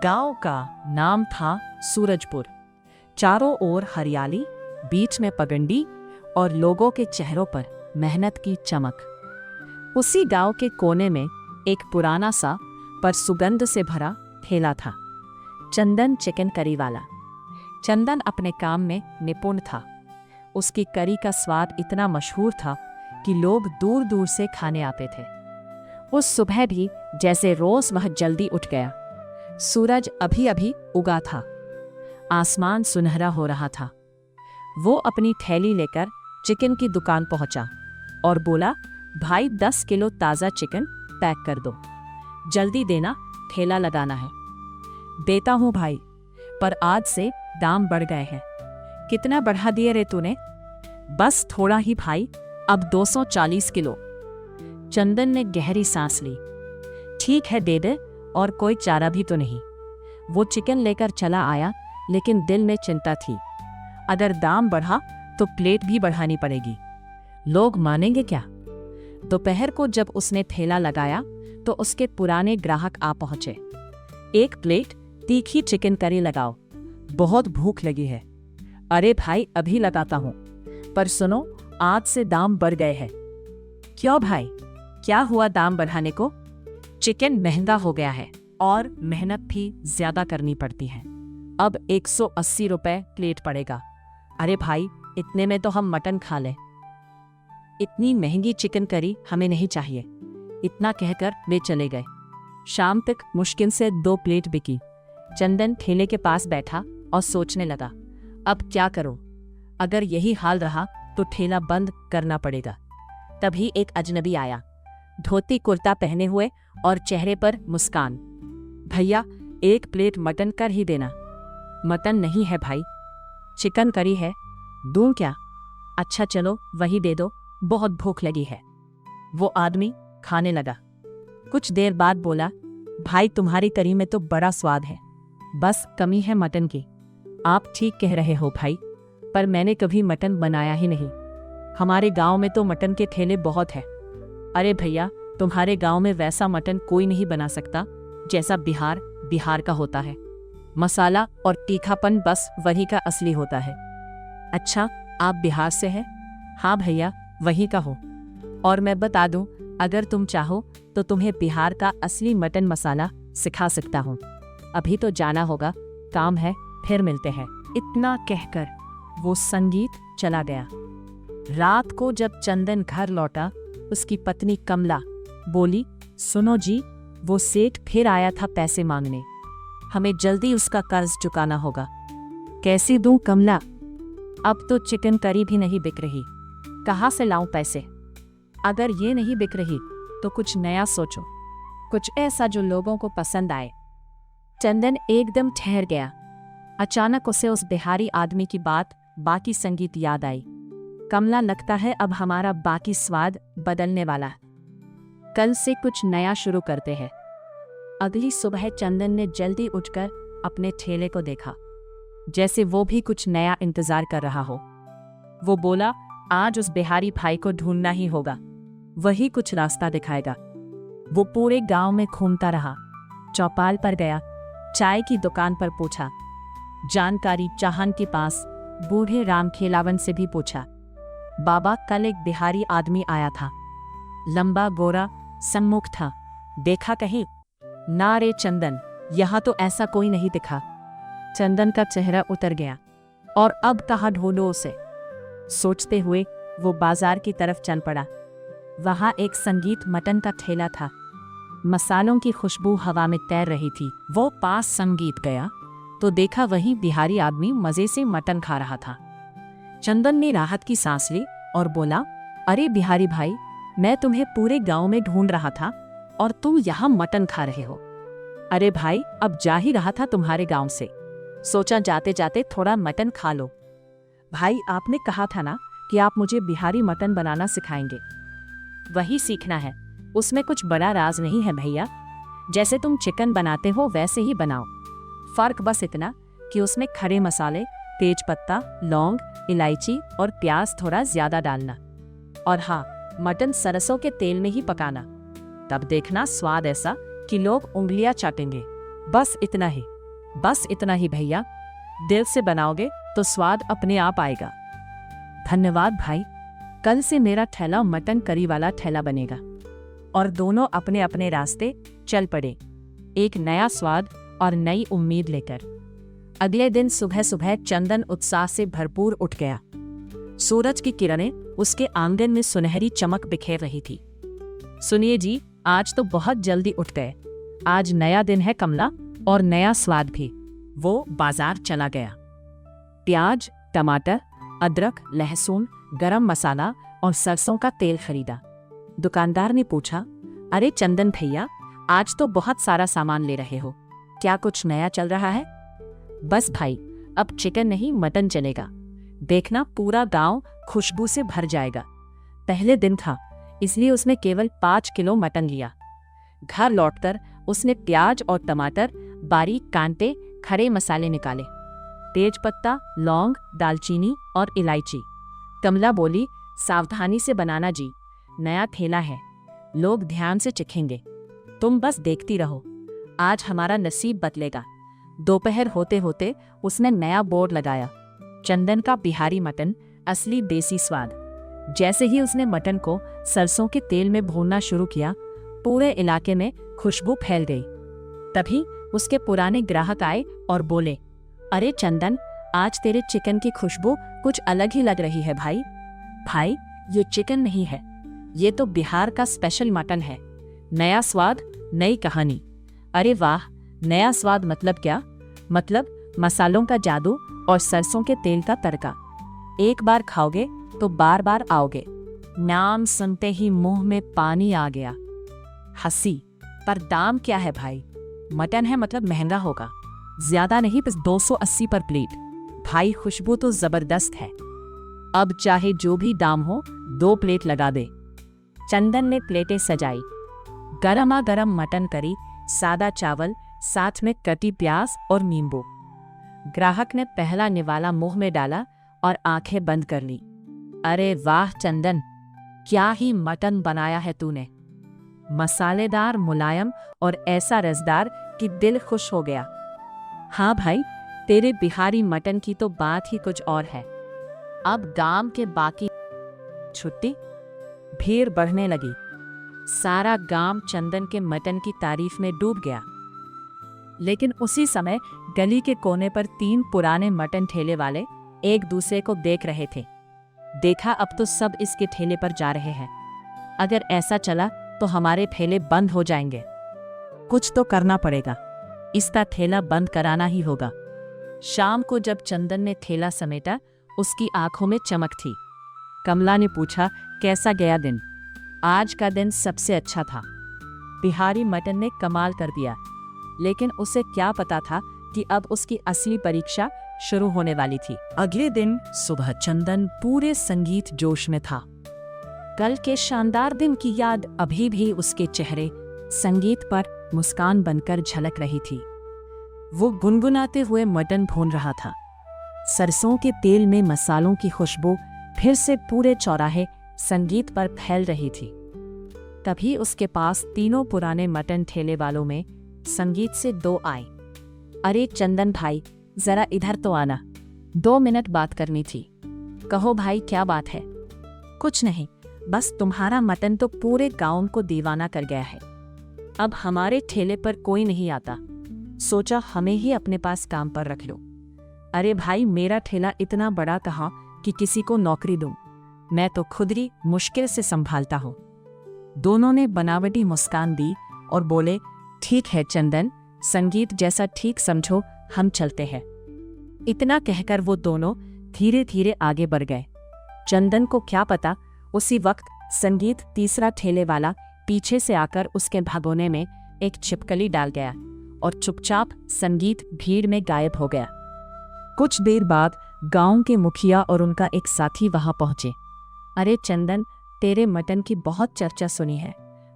गांव का नाम था सूरजपुर। चारों ओर हरियाली, बीच में पगडंडी और लोगों के चेहरों पर मेहनत की चमक। उसी गांव के कोने में एक पुराना सा पर सुगंध से भरा ठेला था, चंदन चिकन करी वाला। चंदन अपने काम में निपुण था। उसकी करी का स्वाद इतना मशहूर था कि लोग दूर दूर से खाने आते थे। उस सुबह भी जैसे रोज वह जल्दी उठ गया। सूरज अभी अभी उगा था, आसमान सुनहरा हो रहा था। वो अपनी थैली लेकर चिकन की दुकान पहुंचा और बोला, भाई 10 किलो ताज़ा चिकन पैक कर दो, जल्दी देना, ठेला लगाना है। देता हूं भाई, पर आज से दाम बढ़ गए हैं। कितना बढ़ा दिए रे तूने? बस थोड़ा ही भाई, अब 240 किलो। चंदन ने गहरी सांस ली। ठीक है, दे दे, और कोई चारा भी तो नहीं। वो चिकन लेकर चला आया, लेकिन दिल में चिंता थी। अगर दाम बढ़ा तो प्लेट भी बढ़ानी पड़ेगी। लोग मानेंगे क्या? दोपहर को जब उसने ठेला लगाया तो उसके पुराने ग्राहक आ पहुंचे। एक प्लेट तीखी चिकन करी लगाओ, बहुत भूख लगी है। अरे भाई, अभी लगाता हूं, पर सुनो, आज से दाम बढ़ गए हैं। क्यों भाई, क्या हुआ दाम बढ़ाने को? चिकन महंगा हो गया है और मेहनत भी ज्यादा करनी पड़ती है। अब 180 रुपए प्लेट पड़ेगा। अरे भाई, इतने में तो हम मटन खा लें। इतनी महंगी चिकन करी हमें नहीं चाहिए। इतना कहकर वे चले गए। शाम तक मुश्किल से 2 प्लेट बिकी। चंदन ठेले के पास बैठा और सोचने लगा, अब क्या करूं? अगर यही हाल रहा तो ठेला बंद करना पड़ेगा। तभी एक अजनबी आया, धोती कुर्ता पहने हुए और चेहरे पर मुस्कान। भैया, 1 प्लेट मटन कर ही देना। मटन नहीं है भाई, चिकन करी है। दूं क्या? अच्छा चलो, वही दे दो, बहुत भूख लगी है। वो आदमी खाने लगा। कुछ देर बाद बोला, भाई तुम्हारी करी में तो बड़ा स्वाद है, बस कमी है मटन की। आप ठीक कह रहे हो भाई, पर मैंने कभी मटन बनाया ही नहीं। हमारे गांव में तो मटन के ठेले बहुत हैं। अरे भैया, तुम्हारे गांव में वैसा मटन कोई नहीं बना सकता जैसा बिहार का होता है। मसाला और तीखापन बस वही का असली होता है। अच्छा, आप बिहार से हैं? हाँ भैया, वही का हो। और मैं बता दूं, अगर तुम चाहो तो तुम्हें बिहार का असली मटन मसाला सिखा सकता हूँ। अभी तो जाना होगा, काम है, फिर मिलते हैं। इतना कहकर वो संगीत चला गया। रात को जब चंदन घर लौटा, उसकी पत्नी कमला बोली, सुनो जी, वो सेठ फिर आया था पैसे मांगने। हमें जल्दी उसका कर्ज चुकाना होगा। कैसे दूं कमला? अब तो चिकन करी भी नहीं बिक रही, कहाँ से लाऊं पैसे? अगर ये नहीं बिक रही तो कुछ नया सोचो, कुछ ऐसा जो लोगों को पसंद आए। चंदन एकदम ठहर गया। अचानक उसे उस बिहारी आदमी की बाकी संगीत याद आई। कमला, लगता है अब हमारा बाकी स्वाद बदलने वाला है। कल से कुछ नया शुरू करते हैं। अगली सुबह चंदन ने जल्दी उठकर अपने ठेले को देखा, जैसे वो भी कुछ नया इंतजार कर रहा हो। वो बोला, आज उस बिहारी भाई को ढूंढना ही होगा, वही कुछ रास्ता दिखाएगा। वो पूरे गांव में घूमता रहा, चौपाल पर गया, चाय की दुकान पर पूछा, जानकारी चाहन के पास बूढ़े राम खेलावन से भी पूछा। बाबा, कल एक बिहारी आदमी आया था, लंबा गोरा सम्मुख था, देखा कहीं? ना रे चंदन, यहाँ तो ऐसा कोई नहीं दिखा। चंदन का चेहरा उतर गया। और अब कहाँ ढूंढो उसे? सोचते हुए वो बाजार की तरफ चल पड़ा। वहां एक संगीत मटन का ठेला था। मसालों की खुशबू हवा में तैर रही थी। वो पास संगीत गया तो देखा वही बिहारी आदमी मजे से मटन खा रहा था। चंदन ने राहत की सांस ली और बोला, अरे बिहारी भाई, मैं तुम्हें पूरे गांव में ढूंढ रहा था और तुम यहाँ मटन खा रहे हो। अरे भाई, अब जा ही रहा था तुम्हारे गांव से, सोचा जाते जाते थोड़ा मटन खा लो। भाई, आपने कहा था ना कि आप मुझे बिहारी मटन बनाना सिखाएंगे। वही सीखना है, उसमें कुछ बड़ा राज नहीं है भैया। जैसे तुम चिकन बनाते हो वैसे ही बनाओ। फर्क बस इतना कि उसमें खड़े मसाले, तेज पत्ता, लौंग, इलायची और प्याज थोड़ा ज्यादा डालना। और हाँ, मटन सरसों के तेल में ही पकाना। तब देखना स्वाद ऐसा कि लोग उंगलियां चाटेंगे। बस इतना ही भैया, दिल से बनाओगे तो स्वाद अपने आप आएगा। धन्यवाद भाई, कल से मेरा ठेला मटन करी वाला ठेला बनेगा। और दोनों अपने अपने रास्ते चल पड़े, एक नया स्वाद और नई उम्मीद लेकर। अगले दिन सुबह सुबह चंदन उत्साह से भरपूर उठ गया। सूरज की किरणें उसके आंगन में सुनहरी चमक बिखेर रही थी। सुनिए जी, आज तो बहुत जल्दी उठ गए। आज नया दिन है कमला, और नया स्वाद भी। वो बाजार चला गया। प्याज, टमाटर, अदरक, लहसुन, गरम मसाला और सरसों का तेल खरीदा। दुकानदार ने पूछा, अरे चंदन भैया, आज तो बहुत सारा सामान ले रहे हो, क्या कुछ नया चल रहा है? बस भाई, अब चिकन नहीं मटन चलेगा। देखना पूरा गांव खुशबू से भर जाएगा। पहले दिन था, इसलिए उसने केवल 5 किलो मटन लिया। घर लौटकर उसने प्याज और टमाटर बारीक काटे खड़े मसाले निकाले, तेज पत्ता, लौंग, दालचीनी और इलायची। कमला बोली, सावधानी से बनाना जी, नया ठेला है, लोग ध्यान से चखेंगे, तुम बस देखती रहो, आज हमारा नसीब बदलेगा। दोपहर होते होते उसने नया बोर्ड लगाया, चंदन का बिहारी मटन, असली देसी स्वाद। जैसे ही उसने मटन को सरसों के तेल में भूनना शुरू किया, पूरे इलाके में खुशबू फैल गई। तभी उसके पुराने ग्राहक आए और बोले, अरे चंदन, आज तेरे चिकन की खुशबू कुछ अलग ही लग रही है भाई। भाई, ये चिकन नहीं है, ये तो बिहार का स्पेशल मटन है। नया स्वाद, नई कहानी। अरे वाह, नया स्वाद मतलब क्या? मतलब मसालों का जादू और सरसों के तेल का तड़का। एक बार खाओगे तो बार बार आओगे। नाम सुनते ही मुंह में पानी आ गया। हंसी, पर दाम क्या है भाई? मटन है मतलब महंगा होगा, ज्यादा नहीं, बस 280 पर प्लेट। भाई, खुशबू तो जबरदस्त है, अब चाहे जो भी दाम हो 2 प्लेट लगा दे। चंदन ने प्लेटें सजाई, गरमा गरम मटन करी, सादा चावल, साथ में कटी प्याज और नींबू। ग्राहक ने पहला निवाला मुंह में डाला और आंखें बंद कर ली। अरे वाह चंदन, क्या ही मटन बनाया है तूने। मसालेदार, मुलायम और ऐसा रसदार कि दिल खुश हो गया। हाँ भाई, तेरे बिहारी मटन की तो बात ही कुछ और है। अब गांव के बाकी छुट्टी, भीड़ बढ़ने लगी। सारा गांव चंदन के मटन की तारीफ में डूब गया। लेकिन उसी समय गली के कोने पर 3 पुराने मटन ठेले वाले एक दूसरे को देख रहे थे। देखा, अब तो सब इसके ठेले पर जा रहे हैं। अगर ऐसा चला तो हमारे ठेले बंद हो जाएंगे। कुछ तो करना पड़ेगा, इसका ठेला बंद कराना ही होगा। शाम को जब चंदन ने ठेला समेटा, उसकी आंखों में चमक थी। कमला ने पूछा, कैसा गया दिन? आज का दिन सबसे अच्छा था। बिहारी मटन ने कमाल कर दिया। लेकिन उसे क्या पता था कि अब उसकी असली परीक्षा शुरू होने वाली थी। अगले दिन सुबह चंदन पूरे संगीत जोश में था। कल के शानदार दिन की याद अभी भी उसके चेहरे संगीत पर मुस्कान बनकर झलक रही थी। वो गुनगुनाते हुए मटन भून रहा था। सरसों के तेल में मसालों की खुशबू फिर से पूरे चौराहे संगीत पर फैल रही थी। तभी उसके पास 3 पुराने मटन ठेले वालों में संगीत से 2 आए। अरे चंदन भाई, जरा इधर तो आना, 2 मिनट बात करनी थी। कहो भाई, क्या बात है? कुछ नहीं, बस तुम्हारा मटन तो पूरे गांव को दीवाना कर गया है। अब हमारे ठेले पर कोई नहीं आता, सोचा हमें ही अपने पास काम पर रख लो। अरे भाई, मेरा ठेला इतना बड़ा कहाँ कि किसी को नौकरी दूं, मैं तो खुद ही मुश्किल से संभालता हूं। दोनों ने बनावटी मुस्कान दी और बोले, ठीक है चंदन, संगीत जैसा ठीक समझो, हम चलते हैं। इतना कहकर वो दोनों धीरे धीरे आगे बढ़ गए। चंदन को क्या पता, उसी वक्त संगीत तीसरा ठेले वाला पीछे से आकर उसके भगोने में एक छिपकली डाल गया और चुपचाप संगीत भीड़ में गायब हो गया। कुछ देर बाद गांव के मुखिया और उनका एक साथी वहां पहुंचे। अरे चंदन, तेरे मटन की बहुत चर्चा सुनी है,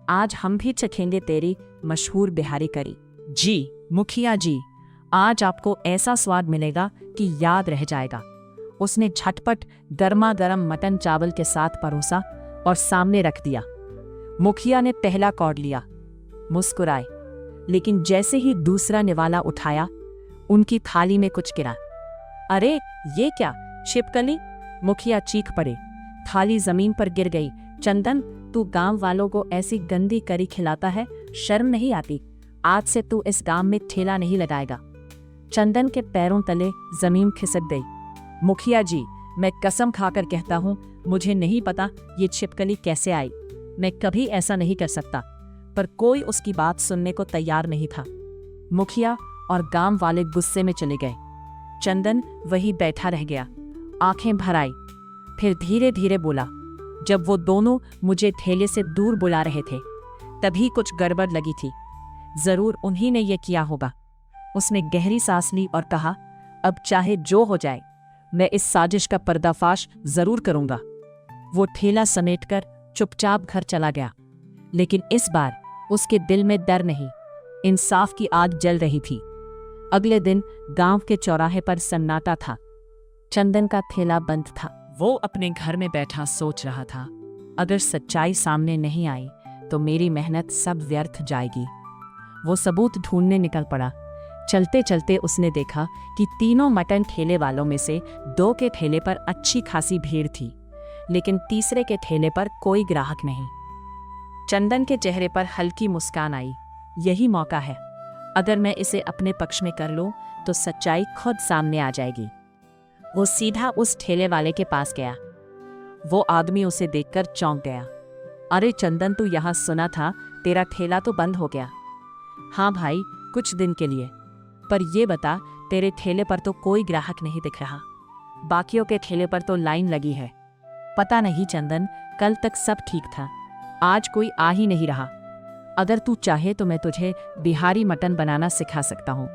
आज हम भी चखेंगे तेरी मशहूर बिहारी करी। जी मुखिया जी, आज आपको ऐसा स्वाद मिलेगा कि याद रह जाएगा। उसने झटपट गर्मा गर्म मटन चावल के साथ परोसा और सामने रख दिया। मुखिया ने पहला कौड़ लिया, मुस्कुराए, लेकिन जैसे ही दूसरा निवाला उठाया, उनकी थाली में कुछ गिरा। अरे ये क्या, छिपकली! मुखिया चीख पड़े। थाली जमीन पर गिर गई। चंदन, तू गांव वालों को ऐसी गंदी करी खिलाता है, शर्म नहीं आती? आज से तू इस गांव में ठेला नहीं लगाएगा। चंदन के पैरों तले जमीन खिसक गई। मुखिया जी, मैं कसम खाकर कहता हूँ, मुझे नहीं पता ये छिपकली कैसे आई। मैं कभी ऐसा नहीं कर सकता। पर कोई उसकी बात सुनने को तैयार नहीं था। मुखिया और गांव वाले गुस्से में चले गए। चंदन वही बैठा रह गया, आंखें भर आई। फिर धीरे धीरे बोला, जब वो दोनों मुझे ठेले से दूर बुला रहे थे, तभी कुछ गड़बड़ लगी थी। जरूर उन्हीं ने ये किया होगा। उसने गहरी सांस ली और कहा, अब चाहे जो हो जाए, मैं इस साजिश का पर्दाफाश जरूर करूंगा। वो ठेला समेटकर चुपचाप घर चला गया। लेकिन इस बार उसके दिल में डर नहीं, इंसाफ की आग जल रही थी। अगले दिन गांव के चौराहे पर सन्नाटा था। चंदन का ठेला बंद था। वो अपने घर में बैठा सोच रहा था, अगर सच्चाई सामने नहीं आई तो मेरी मेहनत सब व्यर्थ जाएगी। वो सबूत ढूंढने निकल पड़ा। चलते चलते उसने देखा कि तीनों मटन ठेले वालों में से दो के ठेले पर अच्छी खासी भीड़ थी, लेकिन तीसरे के ठेले पर कोई ग्राहक नहीं। चंदन के चेहरे पर हल्की मुस्कान आई। यही मौका है, अगर मैं इसे अपने पक्ष में कर लूं तो सच्चाई खुद सामने आ जाएगी। वो सीधा उस ठेले वाले के पास गया। वो आदमी उसे देखकर चौंक गया। अरे चंदन, तू यहाँ सुना था तेरा ठेला तो बंद हो गया? हाँ भाई, कुछ दिन के लिए। पर ये बता, तेरे ठेले पर तो कोई ग्राहक नहीं दिख रहा। बाकियों के ठेले पर तो लाइन लगी है। पता नहीं चंदन, कल तक सब ठीक था, आज कोई आ ही नहीं रहा। अगर तू चाहे तो मैं तुझे बिहारी मटन बनाना सिखा सकता हूँ।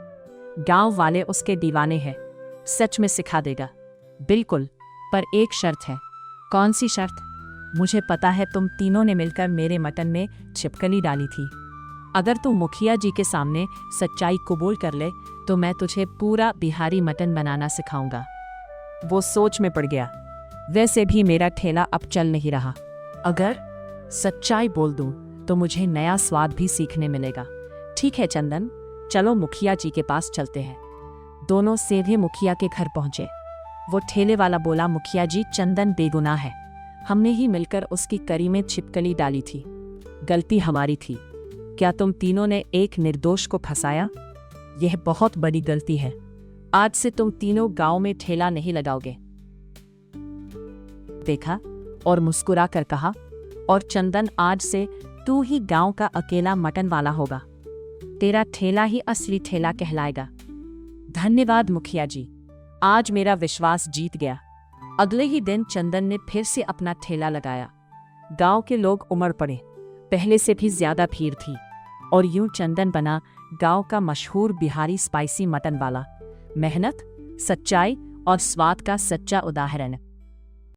गांव वाले उसके दीवाने हैं, सच में सिखा देगा। बिल्कुल, पर एक शर्त है। कौन सी शर्त? मुझे पता है तुम तीनों ने मिलकर मेरे मटन में छिपकली डाली थी। अगर तू मुखिया जी के सामने सच्चाई कबूल कर ले तो मैं तुझे पूरा बिहारी मटन बनाना सिखाऊंगा। वो सोच में पड़ गया। वैसे भी मेरा ठेला अब चल नहीं रहा। अगर सच्चाई बोल दूं तो मुझे नया स्वाद भी सीखने मिलेगा। ठीक है चंदन, चलो मुखिया जी के पास चलते हैं। दोनों सीधे मुखिया के घर पहुंचे। वो ठेले वाला बोला, मुखिया जी, चंदन बेगुनाह है। हमने ही मिलकर उसकी करी में छिपकली डाली थी। गलती हमारी थी। क्या तुम तीनों ने एक निर्दोष को फंसाया? यह बहुत बड़ी गलती है। आज से तुम तीनों गांव में ठेला नहीं लगाओगे। देखा और मुस्कुरा कर कहा, और चंदन, आज से तू ही गांव का अकेला मटन वाला होगा। तेरा ठेला ही असली ठेला कहलाएगा। धन्यवाद मुखिया जी, आज मेरा विश्वास जीत गया। अगले ही दिन चंदन ने फिर से अपना ठेला लगाया। गांव के लोग उमड़ पड़े। पहले से भी ज्यादा भीड़ थी और यूं चंदन बना गांव का मशहूर बिहारी स्पाइसी मटन वाला। मेहनत, सच्चाई और स्वाद का सच्चा उदाहरण।